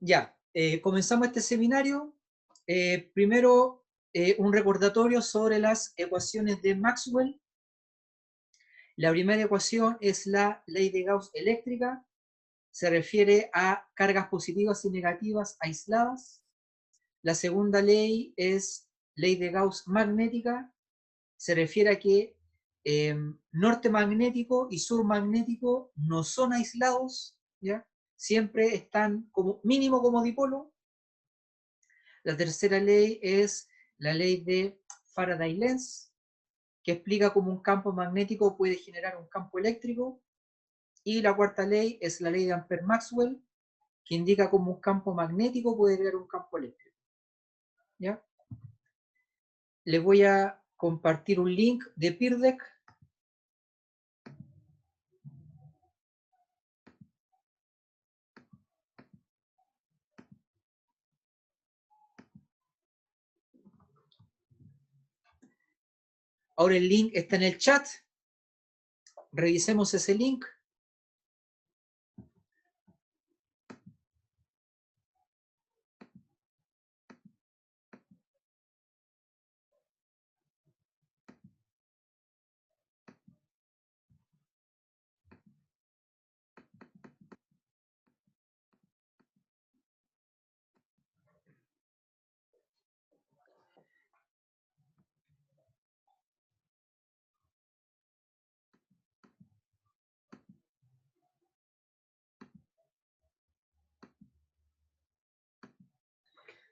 Ya, comenzamos este seminario. Primero, un recordatorio sobre las ecuaciones de Maxwell. La primera ecuación es la ley de Gauss eléctrica. Se refiere a cargas positivas y negativas aisladas. La segunda ley es ley de Gauss magnética. Se refiere a que norte magnético y sur magnético no son aislados, ¿ya? Siempre están como mínimo como dipolo. La tercera ley es la ley de Faraday-Lenz, que explica cómo un campo magnético puede generar un campo eléctrico. Y la cuarta ley es la ley de Ampère-Maxwell, que indica cómo un campo magnético puede crear un campo eléctrico. ¿Ya? Les voy a compartir un link de Peerdeck. Ahora el link está en el chat. Revisemos ese link.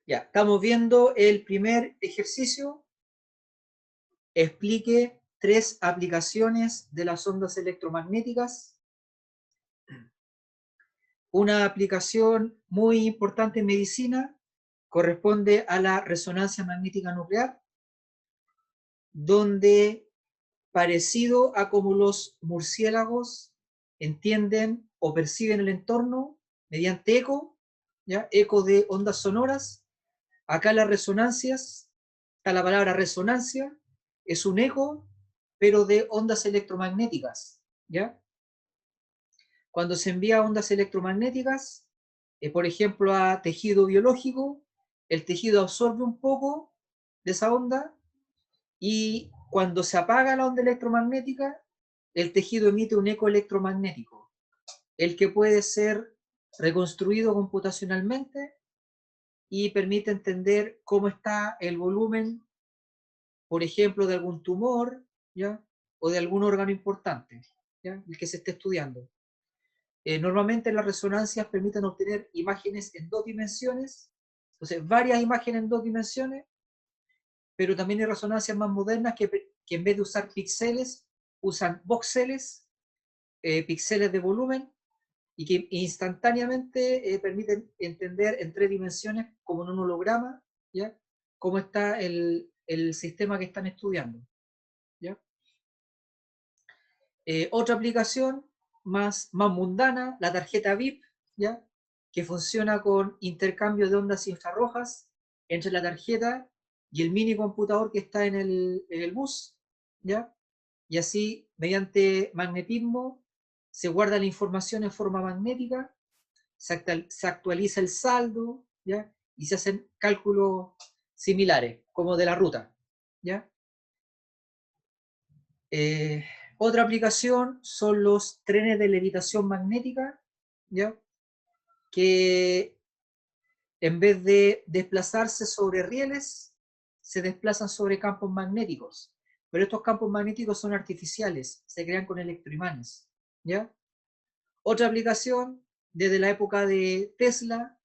Ya, estamos viendo el primer ejercicio. Explique 3 aplicaciones de las ondas electromagnéticas. Una aplicación muy importante en medicina corresponde a la resonancia magnética nuclear, donde, parecido a como los murciélagos entienden o perciben el entorno mediante eco, ¿ya? Eco de ondas sonoras, acá las resonancias, está la palabra resonancia, es un eco, pero de ondas electromagnéticas, ¿ya? Cuando se envía ondas electromagnéticas, por ejemplo, a tejido biológico, el tejido absorbe un poco de esa onda y cuando se apaga la onda electromagnética, el tejido emite un eco electromagnético, el que puede ser reconstruido computacionalmente y permite entender cómo está el volumen, por ejemplo, de algún tumor, ¿ya? O de algún órgano importante, ¿ya? El que se esté estudiando. Normalmente las resonancias permiten obtener imágenes en 2 dimensiones, entonces varias imágenes en 2 dimensiones, pero también hay resonancias más modernas que en vez de usar píxeles, usan voxeles, píxeles de volumen, y que instantáneamente permiten entender en 3 dimensiones, como en un holograma, ¿ya? Cómo está el sistema que están estudiando, ¿ya? Otra aplicación más mundana, la tarjeta VIP, ¿ya? Que funciona con intercambio de ondas infrarrojas entre la tarjeta y el mini computador que está en el bus, ¿ya? Y así, mediante magnetismo, se guarda la información en forma magnética, se actualiza el saldo, ¿ya? Y se hacen cálculos similares, como de la ruta, ¿ya? Eh, Otra aplicación son los trenes de levitación magnética, ¿ya? Que en vez de desplazarse sobre rieles, se desplazan sobre campos magnéticos. Pero estos campos magnéticos son artificiales, se crean con electroimanes, ¿ya? Otra aplicación, desde la época de Tesla,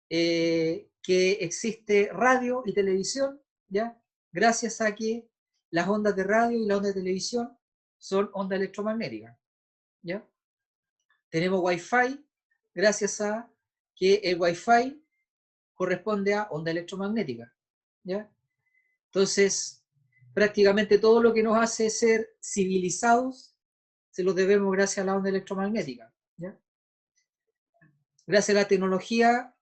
que existe radio y televisión, ¿ya? Gracias a que las ondas de radio y las ondas de televisión son ondas electromagnéticas, ¿ya? Tenemos Wi-Fi gracias a que el Wi-Fi corresponde a onda electromagnética, ¿ya? Entonces, prácticamente todo lo que nos hace ser civilizados se lo debemos gracias a la onda electromagnética, ¿ya? Gracias a la tecnología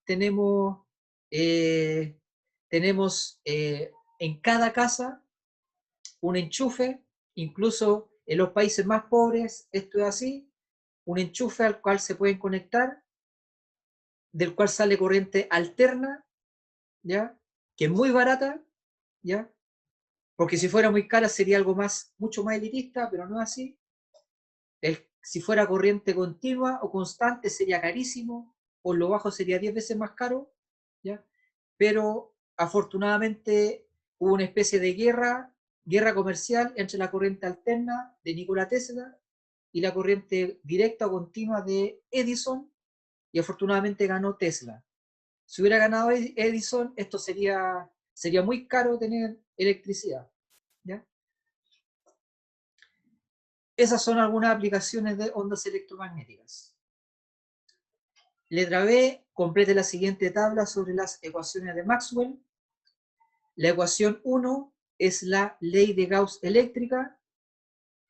eh, tenemos en cada casa un enchufe, incluso en los países más pobres esto es así, un enchufe al cual se pueden conectar del cual sale corriente alterna, ¿ya? Que es muy barata, ¿ya? Porque si fuera muy cara sería algo mucho más elitista, pero no es así. Si fuera corriente continua o constante sería carísimo, por lo bajo sería 10 veces más caro, ¿ya? Pero afortunadamente hubo una especie de guerra comercial entre la corriente alterna de Nikola Tesla y la corriente directa o continua de Edison, y afortunadamente ganó Tesla. Si hubiera ganado Edison, esto sería muy caro tener electricidad, ¿ya? Esas son algunas aplicaciones de ondas electromagnéticas. Letra B, complete la siguiente tabla sobre las ecuaciones de Maxwell. La ecuación 1 es la ley de Gauss eléctrica,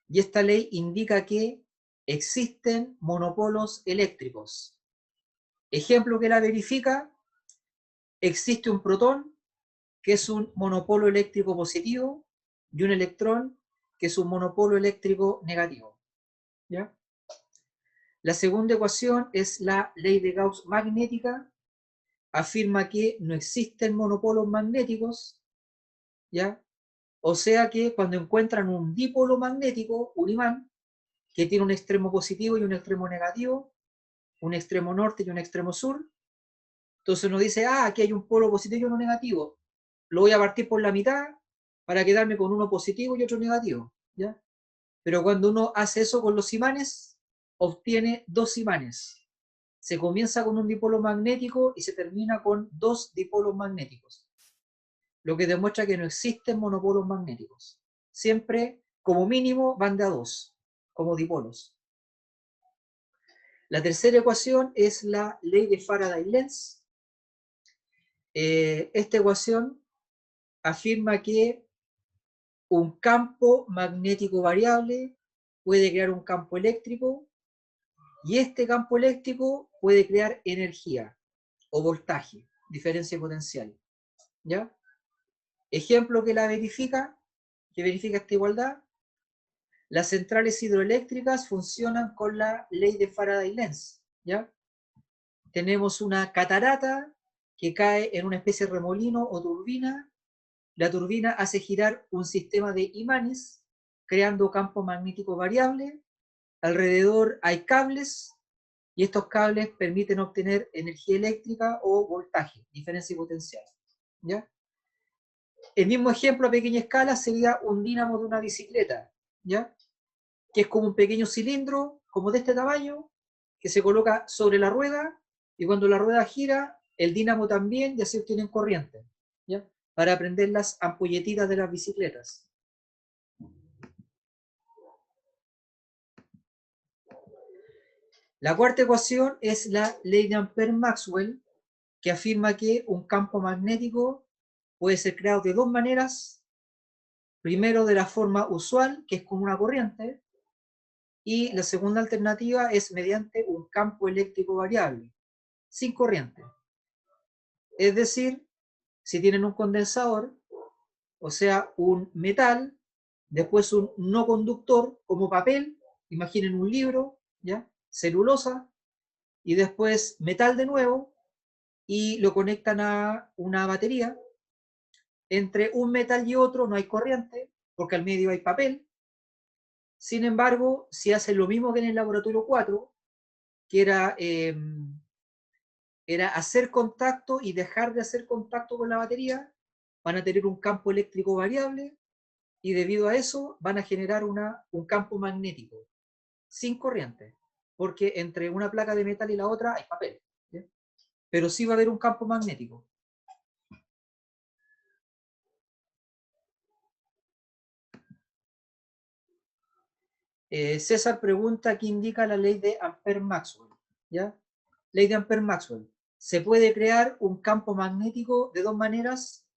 y esta ley indica que existen monopolos eléctricos. Ejemplo que la verifica: existe un protón, que es un monopolo eléctrico positivo, y un electrón, que es un monopolo eléctrico negativo, ¿ya? La segunda ecuación es la ley de Gauss magnética. Afirma que no existen monopolos magnéticos, ¿ya? O sea que cuando encuentran un dipolo magnético, un imán, que tiene un extremo positivo y un extremo negativo, un extremo norte y un extremo sur, entonces uno dice, aquí hay un polo positivo y uno negativo, lo voy a partir por la mitad para quedarme con uno positivo y otro negativo, ¿ya? Pero cuando uno hace eso con los imanes, obtiene dos imanes. Se comienza con un dipolo magnético y se termina con dos dipolos magnéticos, lo que demuestra que no existen monopolos magnéticos. Siempre, como mínimo, van de a dos, como dipolos. La tercera ecuación es la ley de Faraday-Lenz. Esta ecuación afirma que un campo magnético variable puede crear un campo eléctrico, y este campo eléctrico puede crear energía o voltaje, diferencia potencial, ¿ya? Ejemplo que verifica esta igualdad: las centrales hidroeléctricas funcionan con la ley de Faraday-Lenz, ¿ya? Tenemos una catarata que cae en una especie de remolino o turbina. La turbina hace girar un sistema de imanes, creando campo magnético variable. Alrededor hay cables, y estos cables permiten obtener energía eléctrica o voltaje, diferencia potencial, ¿ya? El mismo ejemplo a pequeña escala sería un dínamo de una bicicleta, ¿ya? Que es como un pequeño cilindro, como de este tamaño, que se coloca sobre la rueda, y cuando la rueda gira, el dínamo también, y así obtienen corriente, ¿ya? Para prender las ampolletitas de las bicicletas. La cuarta ecuación es la ley de Ampère-Maxwell, que afirma que un campo magnético puede ser creado de dos maneras. Primero, de la forma usual, que es con una corriente, y la segunda alternativa es mediante un campo eléctrico variable, sin corriente. Es decir, si tienen un condensador, o sea, un metal, después un no conductor como papel, imaginen un libro, ¿ya? Celulosa, y después metal de nuevo, y lo conectan a una batería. Entre un metal y otro no hay corriente, porque al medio hay papel. Sin embargo, si hacen lo mismo que en el laboratorio 4, que era hacer contacto y dejar de hacer contacto con la batería, van a tener un campo eléctrico variable, y debido a eso van a generar un campo magnético sin corriente, porque entre una placa de metal y la otra hay papel, ¿sí? Pero sí va a haber un campo magnético. César pregunta qué indica la ley de Ampère-Maxwell, ¿ya? Ley de Ampère-Maxwell. Se puede crear un campo magnético de dos maneras: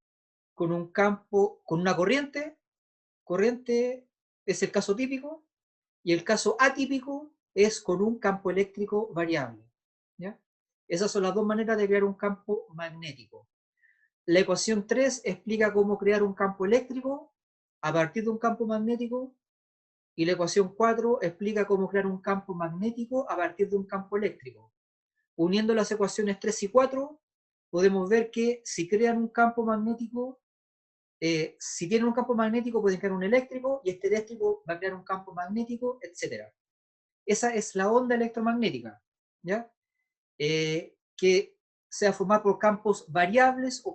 con una corriente es el caso típico, y el caso atípico es con un campo eléctrico variable, ¿ya? Esas son las dos maneras de crear un campo magnético. La ecuación 3 explica cómo crear un campo eléctrico a partir de un campo magnético, y la ecuación 4 explica cómo crear un campo magnético a partir de un campo eléctrico. uniendo las ecuaciones 3 y 4, podemos ver que si crean un campo magnético, si tienen un campo magnético pueden crear un eléctrico, y este eléctrico va a crear un campo magnético, etc. Esa es la onda electromagnética, ¿ya? Que sea formada por campos variables o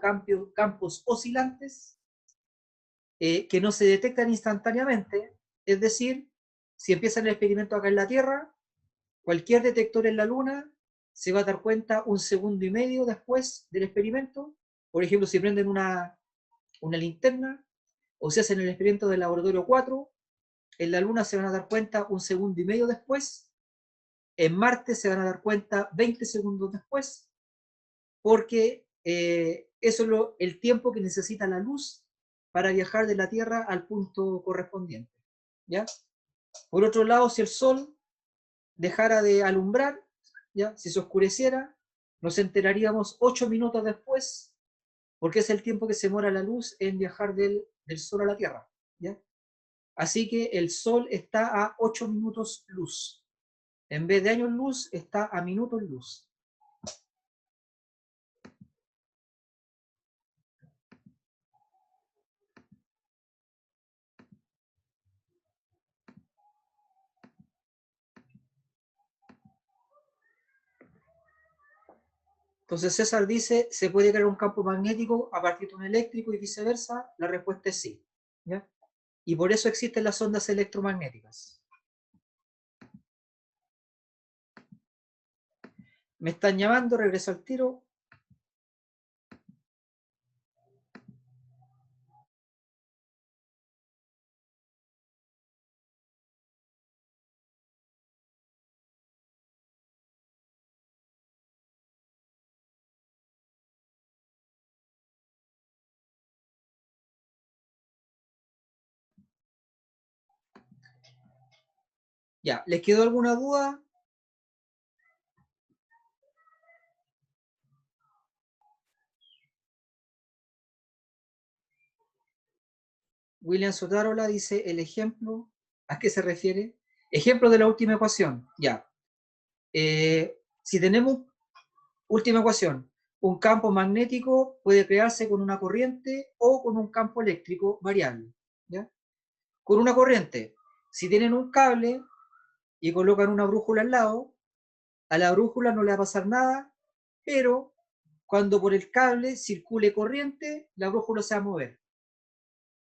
campos oscilantes, que no se detectan instantáneamente. Es decir, si empiezan el experimento acá en la Tierra, cualquier detector en la Luna se va a dar cuenta 1,5 segundos después del experimento. Por ejemplo, si prenden una linterna, o si hacen el experimento del laboratorio 4, en la Luna se van a dar cuenta 1,5 segundos después, en Marte se van a dar cuenta 20 segundos después, porque eso es el tiempo que necesita la luz para viajar de la Tierra al punto correspondiente, ¿ya? Por otro lado, si el Sol dejara de alumbrar, ¿ya? Si se oscureciera, nos enteraríamos 8 minutos después, porque es el tiempo que se demora la luz en viajar del Sol a la Tierra, ¿ya? Así que el Sol está a 8 minutos luz. En vez de años luz, está a minutos luz. Entonces César dice, ¿se puede crear un campo magnético a partir de un eléctrico y viceversa? La respuesta es sí, ¿ya? Y por eso existen las ondas electromagnéticas. Me están llamando, regreso al tiro. Ya, ¿les quedó alguna duda? William Sotarola dice el ejemplo. ¿A qué se refiere? Ejemplo de la última ecuación. Ya. Si tenemos última ecuación, un campo magnético puede crearse con una corriente o con un campo eléctrico variable, ¿ya? Con una corriente, si tienen un cable y colocan una brújula al lado, a la brújula no le va a pasar nada, pero cuando por el cable circule corriente, la brújula se va a mover,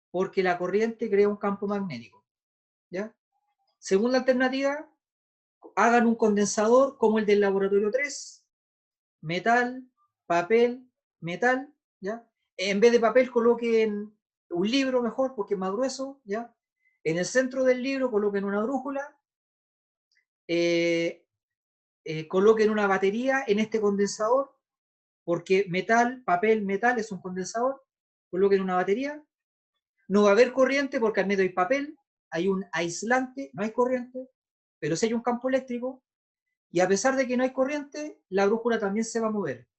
porque la corriente crea un campo magnético, ¿ya? Según la alternativa, hagan un condensador como el del laboratorio 3, metal, papel, metal, ¿ya? En vez de papel coloquen un libro mejor porque es más grueso, ¿ya? En el centro del libro coloquen una brújula, eh, coloquen una batería en este condensador, porque metal, papel, metal es un condensador, coloquen una batería, no va a haber corriente porque al medio hay papel, hay un aislante, no hay corriente, pero sí hay un campo eléctrico, y a pesar de que no hay corriente, la brújula también se va a mover,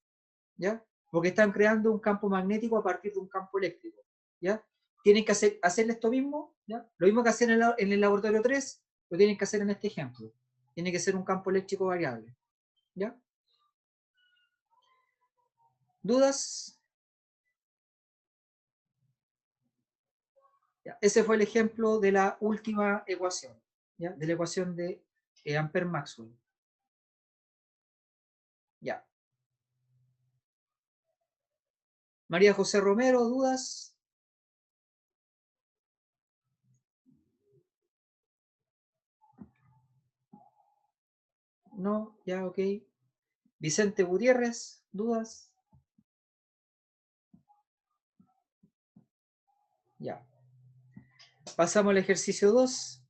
¿ya? Porque están creando un campo magnético a partir de un campo eléctrico, ¿ya? Tienen que hacer esto mismo, ¿ya? Lo mismo que hacer en el laboratorio 3, lo tienen que hacer en este ejemplo. Tiene que ser un campo eléctrico variable, ¿ya? ¿Dudas? ¿Ya? Ese fue el ejemplo de la última ecuación, ¿ya? De la ecuación de Ampère-Maxwell. Ya. María José Romero, ¿dudas? No, ya, ok. Vicente Gutiérrez, ¿dudas? Ya. Pasamos al ejercicio 2.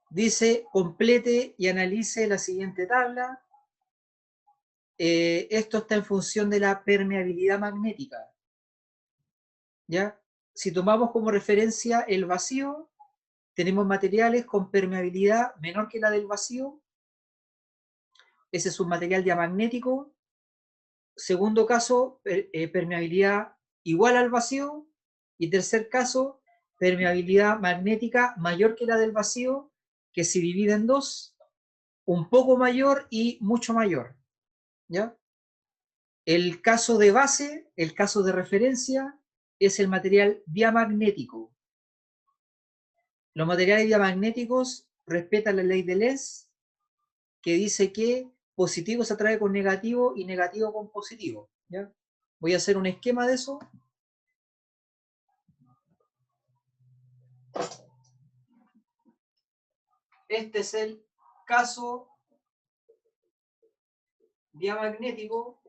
Dice, complete y analice la siguiente tabla. Esto está en función de la permeabilidad magnética, ¿ya? Si tomamos como referencia el vacío, tenemos materiales con permeabilidad menor que la del vacío. Ese es un material diamagnético. Segundo caso, permeabilidad igual al vacío. Y tercer caso, permeabilidad magnética mayor que la del vacío, que se divide en dos, un poco mayor y mucho mayor, ¿ya? El caso de base, el caso de referencia, es el material diamagnético. Los materiales diamagnéticos respetan la ley de Lenz, que dice que positivo se atrae con negativo y negativo con positivo, ¿ya? Voy a hacer un esquema de eso. Este es el caso diamagnético,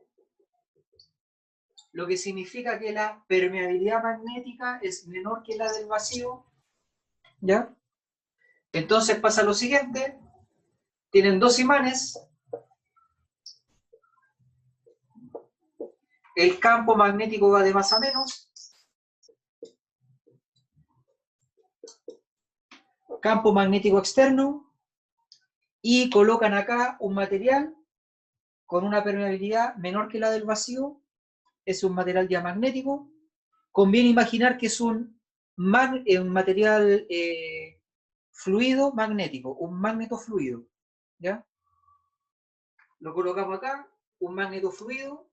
lo que significa que la permeabilidad magnética es menor que la del vacío, ¿ya? Entonces pasa lo siguiente, tienen dos imanes, el campo magnético va de más a menos, campo magnético externo, y colocan acá un material con una permeabilidad menor que la del vacío, es un material diamagnético. Conviene imaginar que es un material fluido magnético, un magneto fluido, ¿ya? Lo colocamos acá, un magneto fluido,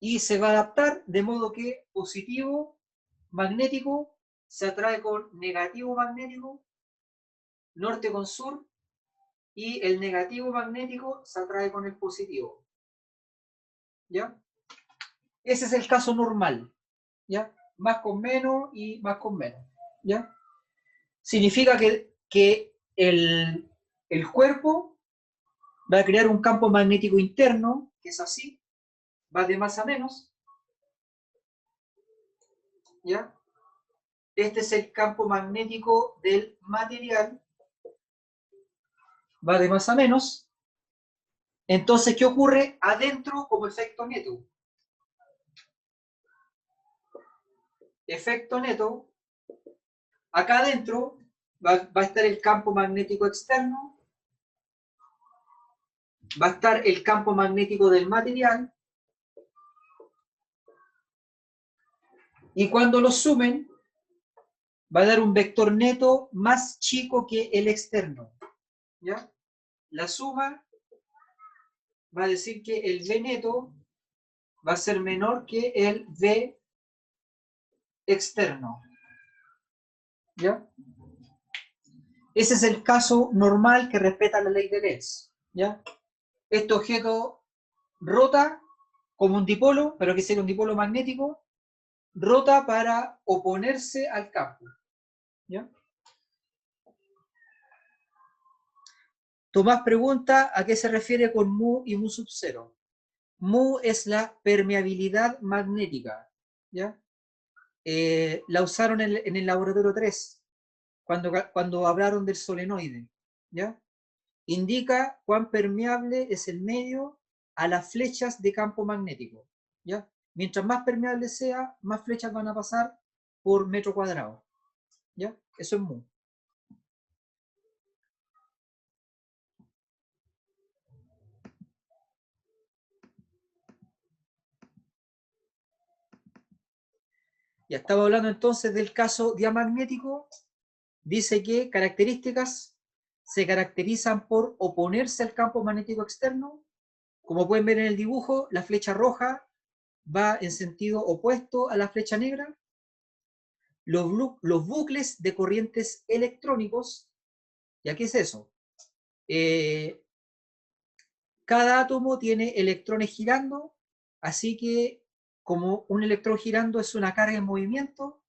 y se va a adaptar de modo que positivo magnético se atrae con negativo magnético, norte con sur, y el negativo magnético se atrae con el positivo, ¿ya? Ese es el caso normal, ¿ya? Más con menos y más con menos, ¿ya? Significa que el cuerpo va a crear un campo magnético interno, que es así, va de más a menos, ¿ya? Este es el campo magnético del material, va de más a menos. Entonces, ¿qué ocurre adentro como efecto neto? Efecto neto, acá adentro va a estar el campo magnético externo, va a estar el campo magnético del material, y cuando los sumen, va a dar un vector neto más chico que el externo, ¿ya? La suma va a decir que el V neto va a ser menor que el V externo, ¿ya? Ese es el caso normal que respeta la ley de Lenz, ¿ya? Este objeto rota como un dipolo, pero que sea un dipolo magnético, rota para oponerse al campo, ¿ya? Tomás pregunta a qué se refiere con mu y mu sub 0. Mu es la permeabilidad magnética, ¿ya? La usaron en el laboratorio 3, cuando hablaron del solenoide, ¿ya? Indica cuán permeable es el medio a las flechas de campo magnético, ¿ya? Mientras más permeable sea, más flechas van a pasar por metro cuadrado, ¿ya? Eso es mu. Ya estamos hablando entonces del caso diamagnético. Dice que características se caracterizan por oponerse al campo magnético externo. Como pueden ver en el dibujo, la flecha roja va en sentido opuesto a la flecha negra. Los bucles de corrientes electrónicos, ¿ya qué es eso? Cada átomo tiene electrones girando, así que como un electrón girando es una carga en movimiento,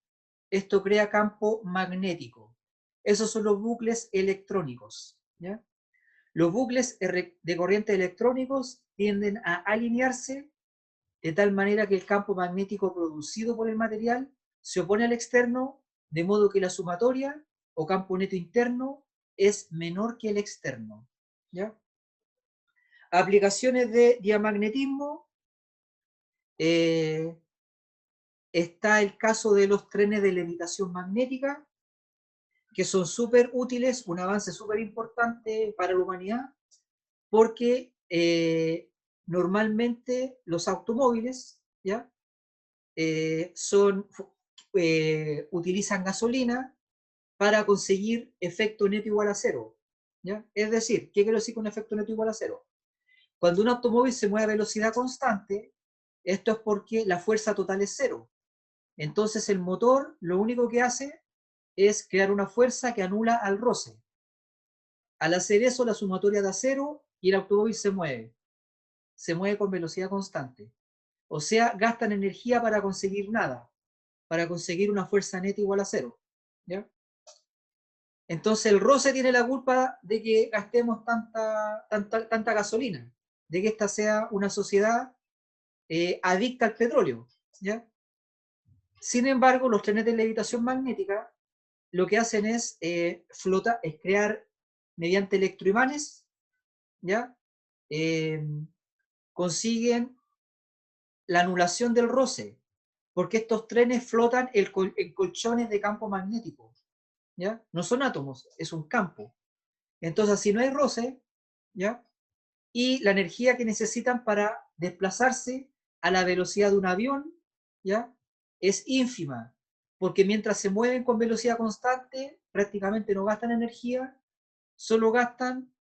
esto crea campo magnético. Esos son los bucles electrónicos, ¿ya? Los bucles de corrientes electrónicos tienden a alinearse de tal manera que el campo magnético producido por el material se opone al externo, de modo que la sumatoria o campo neto interno es menor que el externo, ¿ya? Aplicaciones de diamagnetismo, está el caso de los trenes de levitación magnética, que son súper útiles, un avance súper importante para la humanidad, porque normalmente los automóviles, ¿ya? utilizan gasolina para conseguir efecto neto igual a cero. ¿Ya? Es decir, ¿qué quiero decir con efecto neto igual a cero? Cuando un automóvil se mueve a velocidad constante, esto es porque la fuerza total es cero. Entonces el motor lo único que hace es crear una fuerza que anula al roce. Al hacer eso, la sumatoria da cero y el automóvil se mueve. Se mueve con velocidad constante. O sea, gastan energía para conseguir nada, para conseguir una fuerza neta igual a cero. ¿Ya? Entonces el roce tiene la culpa de que gastemos tanta gasolina, de que esta sea una sociedad adicta al petróleo. ¿Ya? Sin embargo, los trenes de levitación magnética lo que hacen es, es crear mediante electroimanes, ¿ya? Consiguen la anulación del roce, porque estos trenes flotan en colchones de campo magnético, ¿ya? No son átomos, es un campo. Entonces, si no hay roce, ¿ya? Y la energía que necesitan para desplazarse a la velocidad de un avión, ¿ya? Es ínfima, porque mientras se mueven con velocidad constante, prácticamente no gastan energía, solo gastan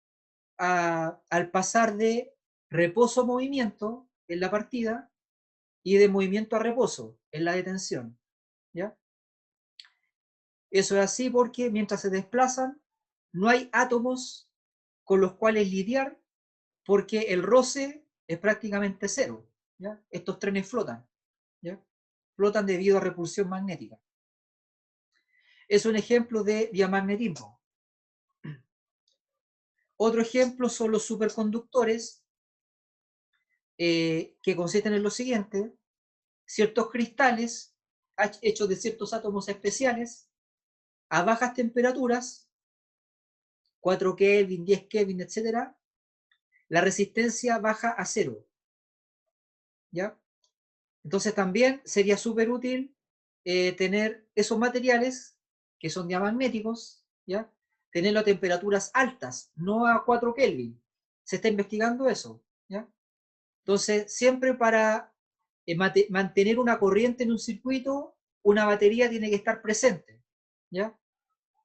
al pasar de reposo a movimiento en la partida y de movimiento a reposo en la detención. ¿Ya? Eso es así porque mientras se desplazan, no hay átomos con los cuales lidiar porque el roce es prácticamente cero. ¿Ya? Estos trenes flotan. ¿Ya? Flotan debido a repulsión magnética. Es un ejemplo de diamagnetismo. Otro ejemplo son los superconductores, que consisten en lo siguiente: ciertos cristales hechos de ciertos átomos especiales a bajas temperaturas, 4 Kelvin, 10 Kelvin, etc., la resistencia baja a cero. ¿Ya? Entonces también sería súper útil tener esos materiales que son diamagnéticos, ¿ya? Tenerlo a temperaturas altas, no a 4 Kelvin. Se está investigando eso. ¿Ya? Entonces, siempre para mantener una corriente en un circuito, una batería tiene que estar presente. ¿Ya?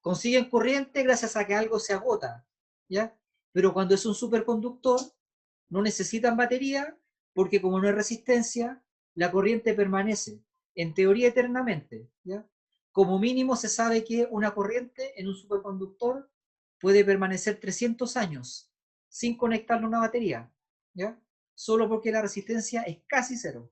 Consiguen corriente gracias a que algo se agota. ¿Ya? Pero cuando es un superconductor, no necesitan batería porque como no hay resistencia, la corriente permanece, en teoría eternamente. ¿Ya? Como mínimo se sabe que una corriente en un superconductor puede permanecer 300 años sin conectarlo a una batería. ¿Ya? Solo porque la resistencia es casi cero.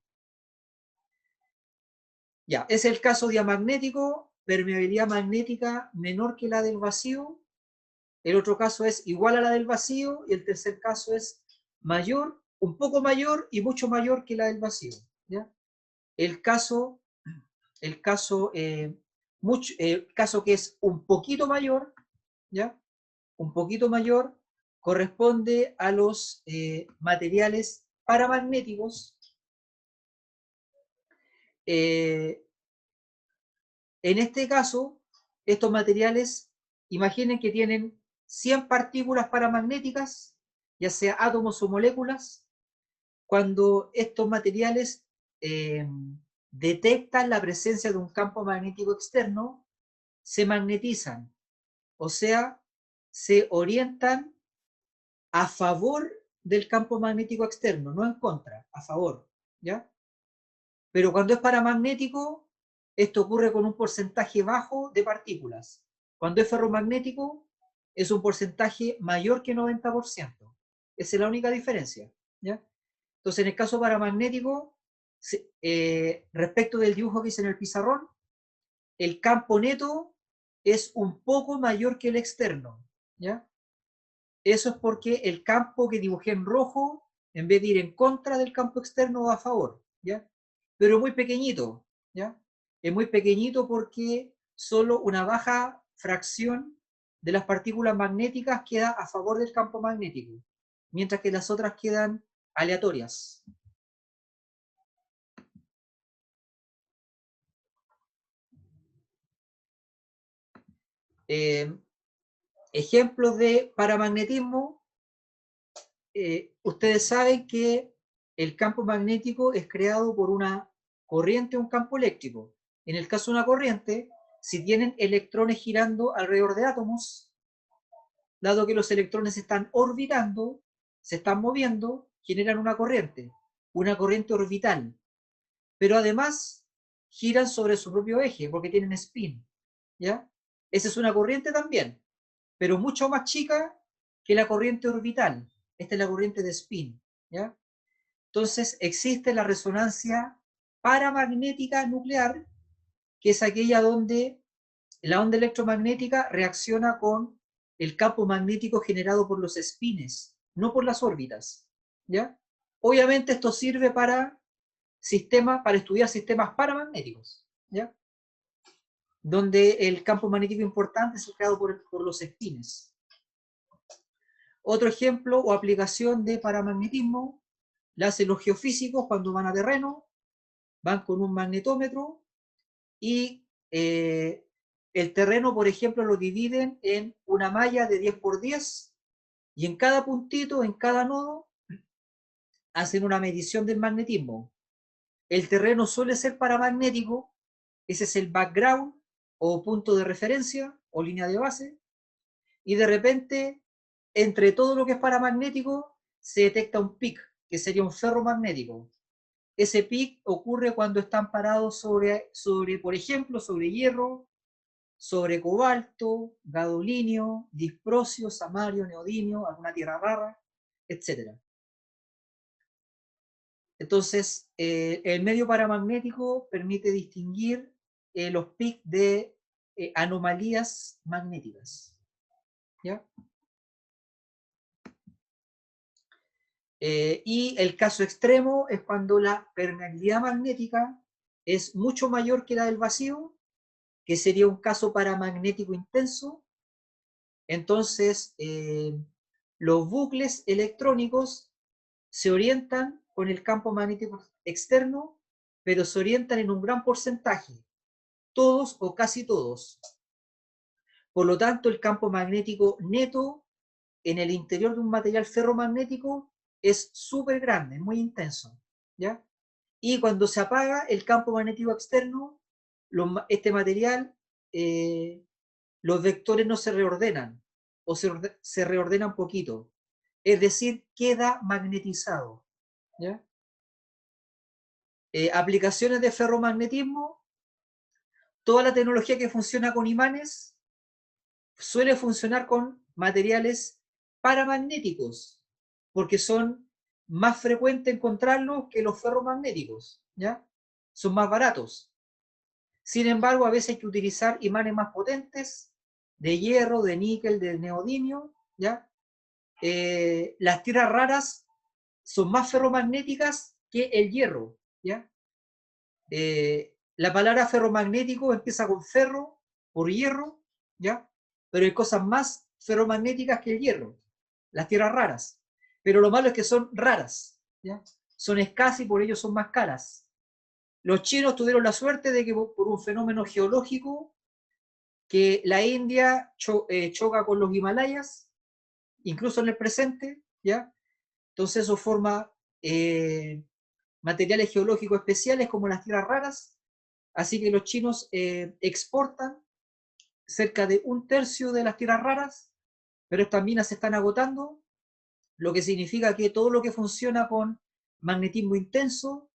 Ya, es el caso diamagnético, permeabilidad magnética menor que la del vacío. El otro caso es igual a la del vacío y el tercer caso es mayor, un poco mayor y mucho mayor que la del vacío. ¿Ya? El caso, caso que es un poquito mayor, ¿ya? Un poquito mayor corresponde a los materiales paramagnéticos. En este caso, estos materiales, imaginen que tienen 100 partículas paramagnéticas, ya sea átomos o moléculas. Cuando estos materiales eh, detectan la presencia de un campo magnético externo, se magnetizan, o sea, se orientan a favor del campo magnético externo, no en contra, a favor, ¿ya? Pero cuando es paramagnético, esto ocurre con un porcentaje bajo de partículas. Cuando es ferromagnético, es un porcentaje mayor que 90%. Esa es la única diferencia, ¿ya? Entonces, en el caso paramagnético, respecto del dibujo que hice en el pizarrón, el campo neto es un poco mayor que el externo, ¿ya? Eso es porque el campo que dibujé en rojo, en vez de ir en contra del campo externo, va a favor, ¿ya? Pero muy pequeñito, ¿ya? Es muy pequeñito porque solo una baja fracción de las partículas magnéticas queda a favor del campo magnético, mientras que las otras quedan aleatorias. Ejemplos de paramagnetismo. Ustedes saben que el campo magnético es creado por una corriente o un campo eléctrico. En el caso de una corriente, si tienen electrones girando alrededor de átomos, dado que los electrones están orbitando, se están moviendo, generan una corriente orbital. Pero además giran sobre su propio eje porque tienen spin, ¿ya? Esa es una corriente también, pero mucho más chica que la corriente orbital. Esta es la corriente de spin, ¿ya? Entonces existe la resonancia paramagnética nuclear, que es aquella donde la onda electromagnética reacciona con el campo magnético generado por los spines, no por las órbitas, ¿ya? Obviamente esto sirve para estudiar sistemas paramagnéticos, ¿ya? Donde el campo magnético importante es creado por los spines. Otro ejemplo o aplicación de paramagnetismo la hacen los geofísicos cuando van a terreno, van con un magnetómetro y el terreno, por ejemplo, lo dividen en una malla de 10 por 10 y en cada puntito, en cada nodo, hacen una medición del magnetismo. El terreno suele ser paramagnético, ese es el background o punto de referencia o línea de base, y de repente, entre todo lo que es paramagnético, se detecta un pic, que sería un ferromagnético. Ese pic ocurre cuando están parados por ejemplo, sobre hierro, sobre cobalto, gadolinio, disprosio, samario, neodimio, alguna tierra rara, etc. Entonces, el medio paramagnético permite distinguir los pics de anomalías magnéticas, ¿ya? Y el caso extremo es cuando la permeabilidad magnética es mucho mayor que la del vacío, que sería un caso paramagnético intenso. Entonces, los bucles electrónicos se orientan con el campo magnético externo, pero se orientan en un gran porcentaje, todos o casi todos. Por lo tanto, el campo magnético neto en el interior de un material ferromagnético es súper grande, es muy intenso, ¿ya? Y cuando se apaga el campo magnético externo, este material, los vectores no se reordenan, o se reordenan poquito. Es decir, queda magnetizado, ¿ya? Aplicaciones de ferromagnetismo, toda la tecnología que funciona con imanes suele funcionar con materiales paramagnéticos, porque son más frecuentes encontrarlos que los ferromagnéticos, ¿ya? Son más baratos. Sin embargo, a veces hay que utilizar imanes más potentes, de hierro, de níquel, de neodimio, ¿ya? Las tierras raras son más ferromagnéticas que el hierro, ¿ya? La palabra ferromagnético empieza con ferro, por hierro, ¿ya? Pero hay cosas más ferromagnéticas que el hierro, las tierras raras. Pero lo malo es que son raras, ¿ya? Son escasas y por ello son más caras. Los chinos tuvieron la suerte de que por un fenómeno geológico que la India choca con los Himalayas, incluso en el presente, ¿ya? Entonces eso forma materiales geológicos especiales como las tierras raras, así que los chinos exportan cerca de 1/3 de las tierras raras, pero estas minas se están agotando, lo que significa que todo lo que funciona con magnetismo intenso,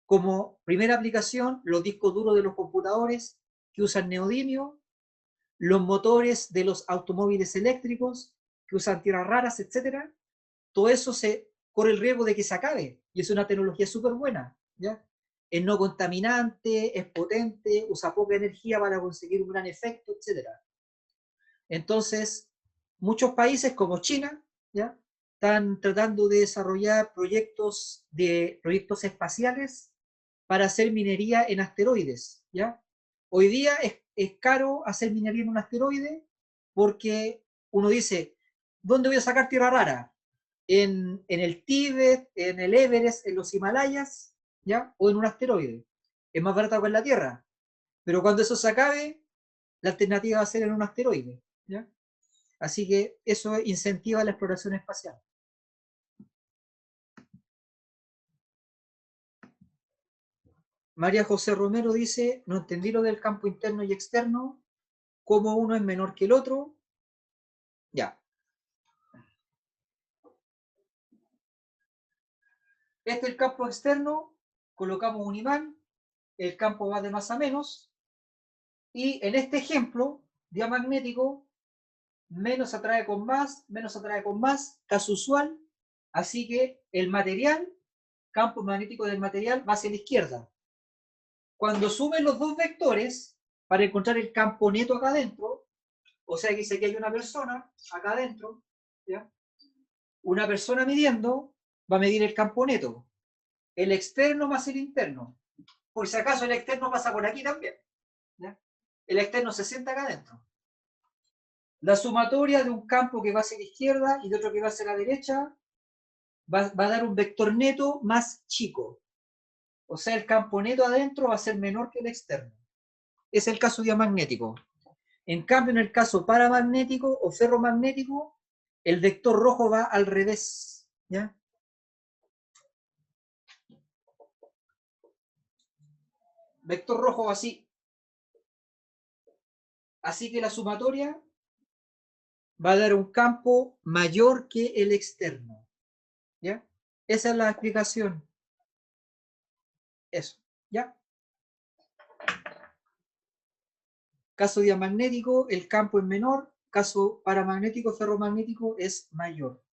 como primera aplicación, los discos duros de los computadores que usan neodimio, los motores de los automóviles eléctricos que usan tierras raras, etcétera, todo eso se corre el riesgo de que se acabe. Y es una tecnología súper buena, ¿ya? Es no contaminante, es potente, usa poca energía para conseguir un gran efecto, etcétera. Entonces, muchos países como China, ¿ya? Están tratando de desarrollar proyectos espaciales para hacer minería en asteroides, ¿ya? Hoy día es caro hacer minería en un asteroide porque uno dice, ¿dónde voy a sacar tierra rara? En el Tíbet, en el Everest, en los Himalayas, ¿ya? O en un asteroide. Es más barato que en la Tierra. Pero cuando eso se acabe, la alternativa va a ser en un asteroide, ¿ya? Así que eso incentiva la exploración espacial. María José Romero dice, no entendí lo del campo interno y externo, cómo uno es menor que el otro. Ya. Este es el campo externo, colocamos un imán, el campo va de más a menos, y en este ejemplo diamagnético, menos atrae con más, caso usual, así que el material, campo magnético del material va hacia la izquierda. Cuando sumen los dos vectores, para encontrar el campo neto acá adentro, o sea que dice que hay una persona acá adentro, ¿ya? Una persona midiendo va a medir el campo neto, el externo más el interno. Por si acaso el externo pasa por aquí también, ¿ya? El externo se sienta acá adentro. La sumatoria de un campo que va hacia la izquierda y de otro que va hacia la derecha va a dar un vector neto más chico. O sea, el campo neto adentro va a ser menor que el externo. Es el caso diamagnético. En cambio, en el caso paramagnético o ferromagnético, el vector rojo va al revés, ¿ya? Vector rojo va así. Así que la sumatoria va a dar un campo mayor que el externo, ¿ya? Esa es la explicación. Eso, ¿ya? Caso diamagnético, el campo es menor. Caso paramagnético, ferromagnético es mayor,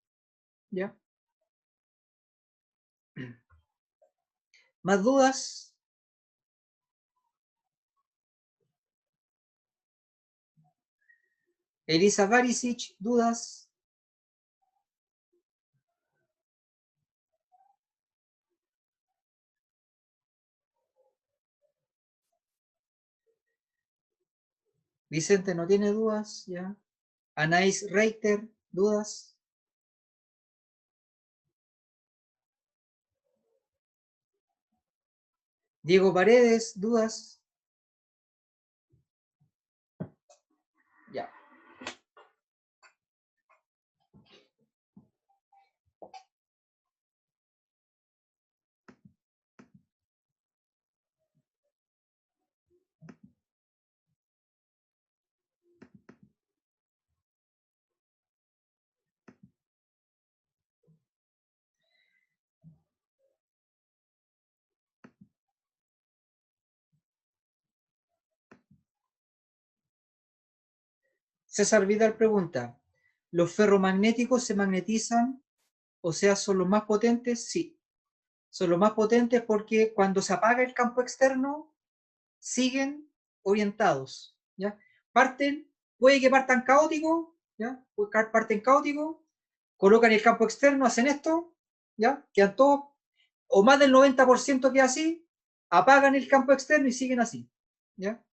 ¿ya? ¿Más dudas? Elisa Barisic, ¿dudas? Vicente no tiene dudas, ¿ya? Anaís Reiter, ¿dudas? Diego Paredes, ¿dudas? Ya. César Vidal pregunta, ¿los ferromagnéticos se magnetizan? O sea, ¿son los más potentes? Sí, son los más potentes porque cuando se apaga el campo externo, siguen orientados, ¿ya? Parten, puede que partan caótico, ¿ya? Parten caótico, colocan el campo externo, hacen esto, ¿ya? Quedan todos, o más del 90% queda así, apagan el campo externo y siguen así, ¿ya?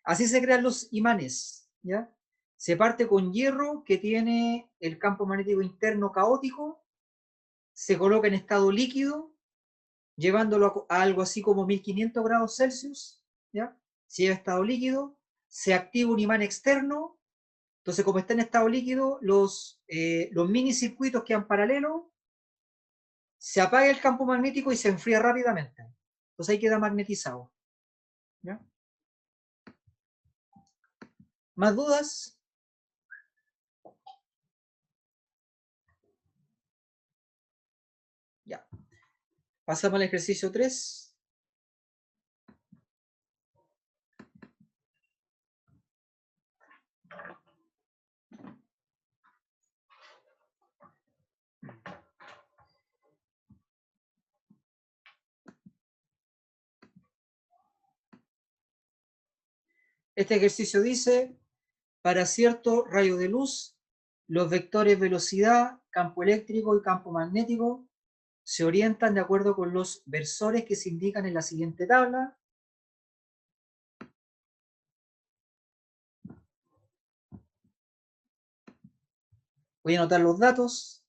Así se crean los imanes, ¿ya? Se parte con hierro que tiene el campo magnético interno caótico, se coloca en estado líquido, llevándolo a algo así como 1500 grados Celsius, ¿ya? Si es estado líquido, se activa un imán externo, entonces como está en estado líquido, los mini circuitos quedan paralelos, se apaga el campo magnético y se enfría rápidamente. Entonces ahí queda magnetizado, ¿ya? ¿Más dudas? Ya. Pasamos al ejercicio 3. Este ejercicio dice, para cierto rayo de luz, los vectores velocidad, campo eléctrico y campo magnético se orientan de acuerdo con los versores que se indican en la siguiente tabla. Voy a anotar los datos.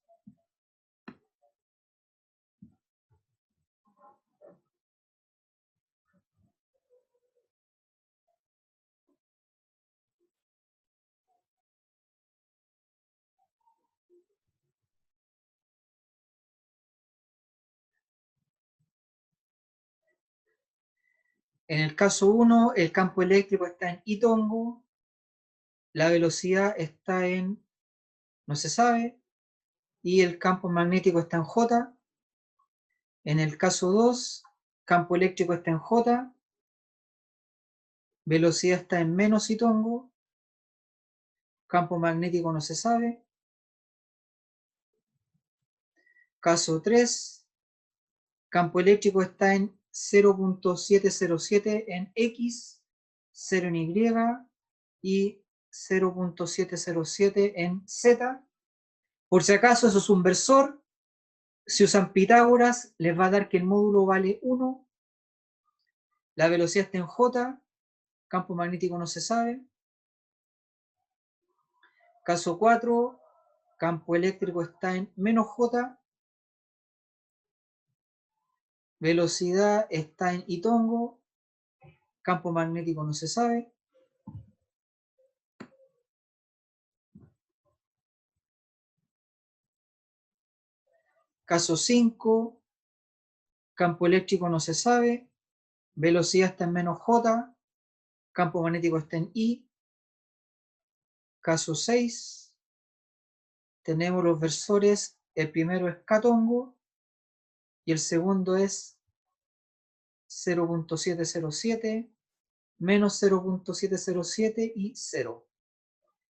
En el caso 1, el campo eléctrico está en Itongo, la velocidad está en no se sabe, y el campo magnético está en J. En el caso 2, campo eléctrico está en J, velocidad está en menos Itongo, campo magnético no se sabe. Caso 3, campo eléctrico está en 0.707 en X, 0 en Y y 0.707 en Z. Por si acaso eso es un versor, si usan Pitágoras les va a dar que el módulo vale 1, la velocidad está en J, campo magnético no se sabe. Caso 4, campo eléctrico está en menos J, velocidad está en Itongo, campo magnético no se sabe. Caso 5, campo eléctrico no se sabe, velocidad está en menos J, campo magnético está en I. Caso 6, tenemos los versores, el primero es Catongo y el segundo es 0.707, menos 0.707 y 0.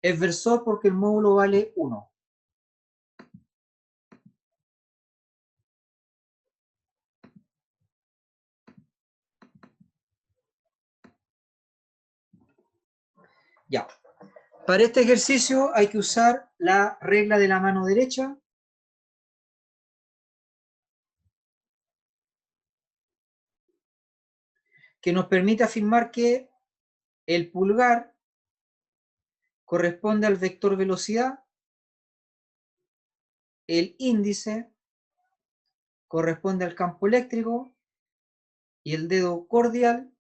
Es versor porque el módulo vale 1. Ya. Para este ejercicio hay que usar la regla de la mano derecha. Que nos permite afirmar que el pulgar corresponde al vector velocidad, el índice corresponde al campo eléctrico y el dedo cordial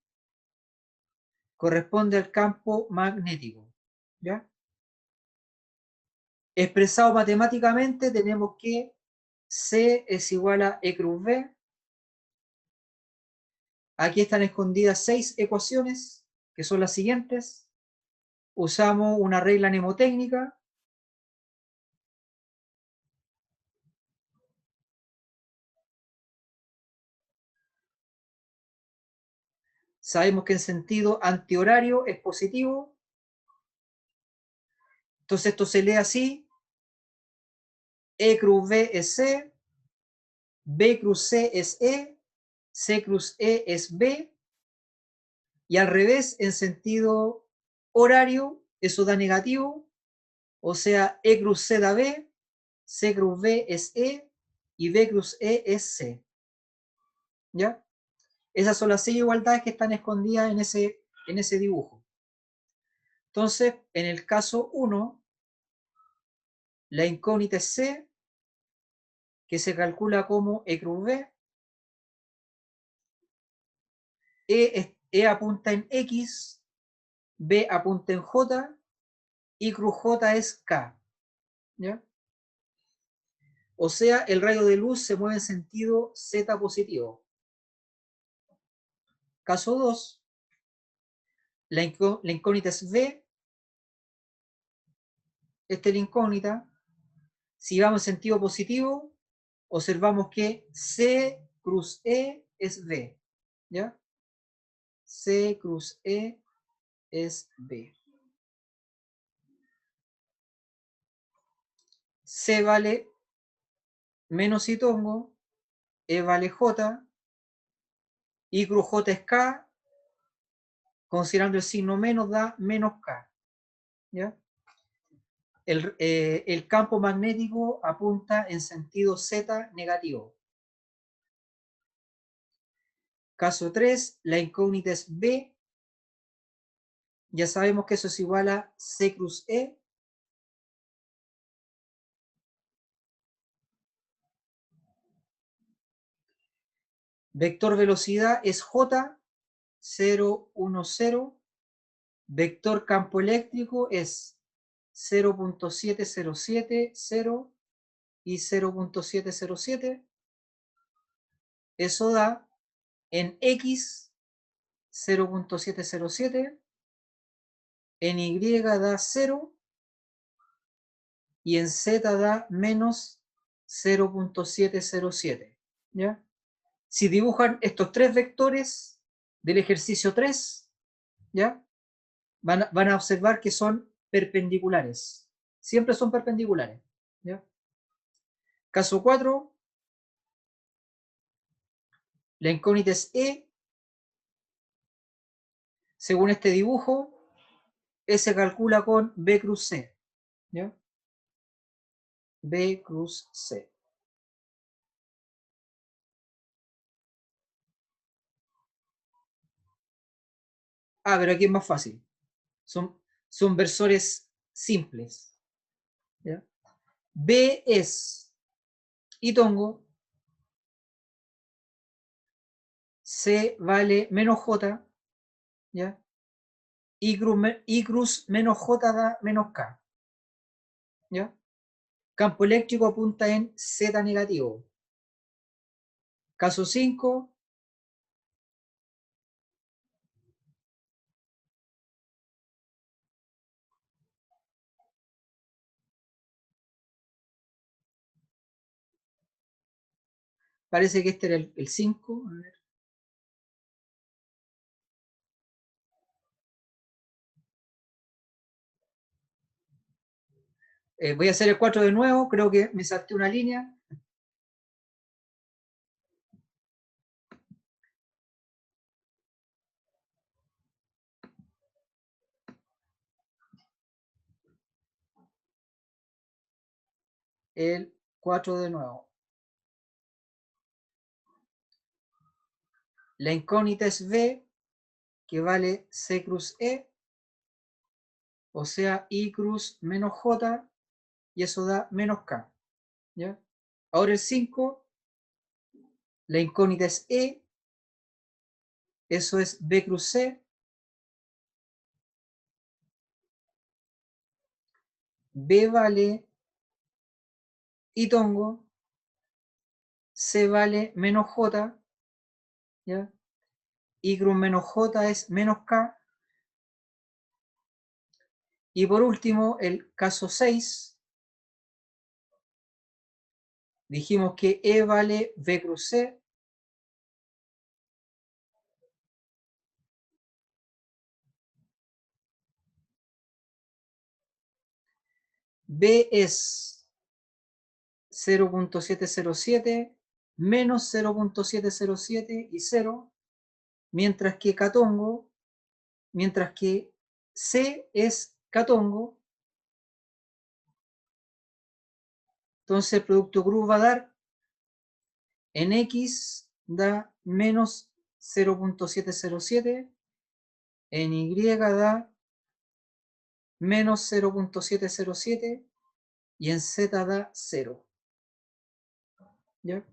corresponde al campo magnético. ¿Ya? Expresado matemáticamente tenemos que C es igual a E cruz B. Aquí están escondidas 6 ecuaciones, que son las siguientes. Usamos una regla mnemotécnica. Sabemos que en sentido antihorario es positivo. Entonces esto se lee así. E cruz B es C, B cruz C es E, C cruz E es B, y al revés, en sentido horario, eso da negativo, o sea, E cruz C da B, C cruz B es E, y B cruz E es C. ¿Ya? Esas son las 6 igualdades que están escondidas en ese dibujo. Entonces, en el caso 1, la incógnita es C, que se calcula como E cruz B. E apunta en X, B apunta en J, y cruz J es K. ¿Ya? O sea, el rayo de luz se mueve en sentido Z positivo. Caso 2, la incógnita es B, esta es la incógnita. Si vamos en sentido positivo, observamos que C cruz E es B. ¿Ya? C cruz E es B. C vale menos Itongo, E vale J, I cruz J es K, considerando el signo menos da menos K. ¿Ya? El campo magnético apunta en sentido Z negativo. Caso 3, la incógnita es B. Ya sabemos que eso es igual a C cruz E. Vector velocidad es J, 0, 1, 0. Vector campo eléctrico es 0.707, 0 y 0.707. Eso da en X 0.707, en Y da 0 y en Z da menos 0.707. ¿Ya? Si dibujan estos tres vectores del ejercicio 3, ¿ya? Van a observar que son perpendiculares. Siempre son perpendiculares. ¿Ya? Caso 4, la incógnita es E. Según este dibujo, E se calcula con B cruz C. ¿Ya? B cruz C. Ah, pero aquí es más fácil. Son versores simples. ¿Ya? B es Itongo, C vale menos J, ¿ya? Y cruz menos J da menos K, ¿ya? Campo eléctrico apunta en Z negativo. Caso 5, parece que este era el 5. Voy a hacer el 4 de nuevo, creo que me salté una línea. El 4 de nuevo. La incógnita es B, que vale C cruz E, o sea, I cruz menos J, y eso da menos K. ¿Ya? Ahora el 5, la incógnita es E, eso es B cruz C, B vale Itongo, C vale menos J, ¿ya? Y cruz menos J es menos K. Y por último, el caso 6, dijimos que E vale B cruz C, B es 0.707 menos 0.707 y 0, mientras que C es Catongo, entonces el producto cruz va a dar, en X da menos 0.707, en Y da menos 0.707 y en Z da 0. ¿Ya?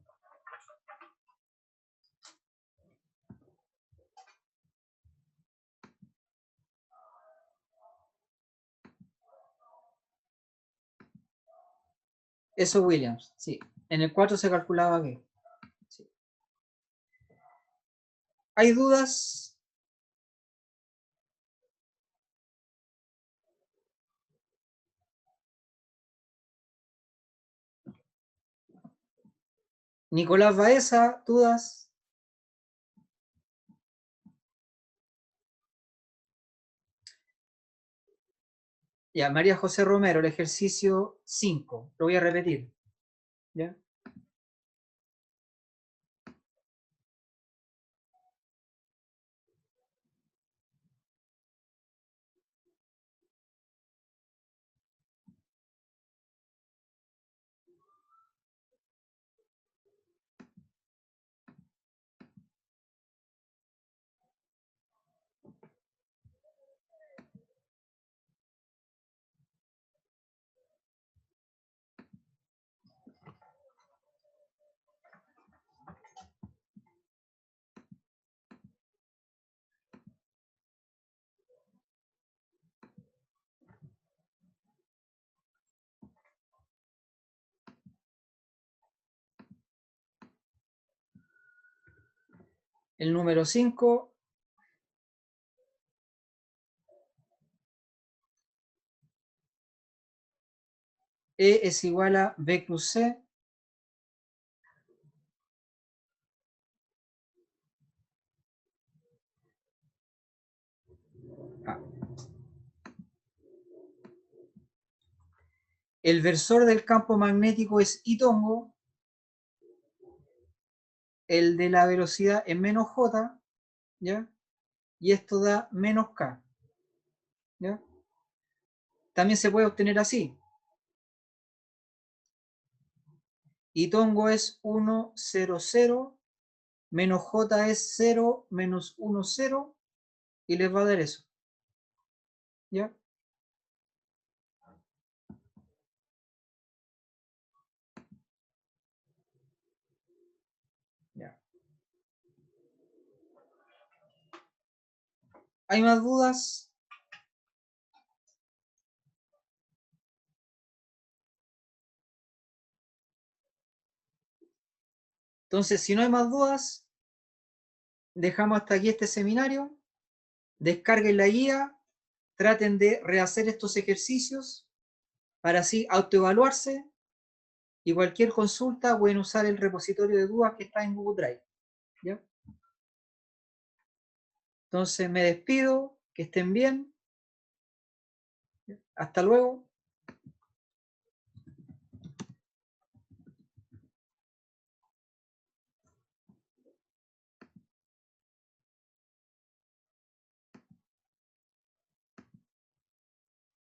Eso Williams, sí. En el 4 se calculaba B. Sí. ¿Hay dudas? Nicolás Baeza, ¿dudas? Ya, María José Romero, el ejercicio 5. Lo voy a repetir. ¿Ya? El número 5 E es igual a B cruz C A. El versor del campo magnético es I tongo, el de la velocidad es menos J, ¿ya? Y esto da menos K, ¿ya? También se puede obtener así. I tongo es 1, 0, 0, menos J es 0, menos 1, 0, y les va a dar eso, ¿ya? Ya. ¿Hay más dudas? Entonces, si no hay más dudas, dejamos hasta aquí este seminario. Descarguen la guía, traten de rehacer estos ejercicios para así autoevaluarse, y cualquier consulta pueden usar el repositorio de dudas que está en Google Drive, ¿ya? Entonces me despido, que estén bien, hasta luego.